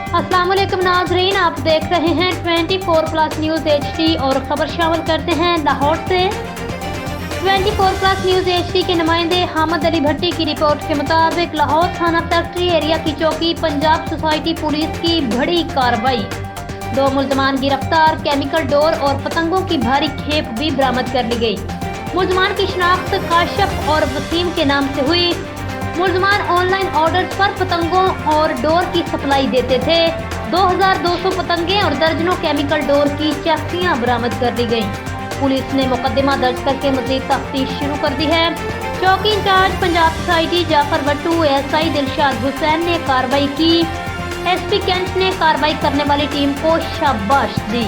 अस्सलाम वालेकुम नाज़रीन, आप देख रहे हैं 24+ न्यूज़ HD और खबर शामिल करते हैं लाहौर से। 24+ न्यूज़ HD के नुमाइंदे हामिद अली भट्टी की रिपोर्ट के मुताबिक लाहौर थाना फैक्ट्री एरिया की चौकी पंजाब सोसाइटी पुलिस की बड़ी कार्रवाई, 2 मुल्ज़मान गिरफ्तार, केमिकल डोर और पतंगों की भारी खेप भी बरामद कर ली गई। मुल्ज़मान की शनाख्त काशिफ और वसीम के नाम से हुई। मुल्ज़मान ऑनलाइन ऑर्डर्स पर पतंगों और डोर की सप्लाई देते थे। 2200 पतंगे और दर्जनों केमिकल डोर की चासियां बरामद कर ली गईं। पुलिस ने मुकदमा दर्ज करके मजीद तफ्तीश शुरू कर दी है। चौकी incharge Punjab society Jafar Bhattu SI Dilshad Hussain ने कार्रवाई की। SP कैंट ने कार्रवाई करने वाली टीम को शाबाश दी।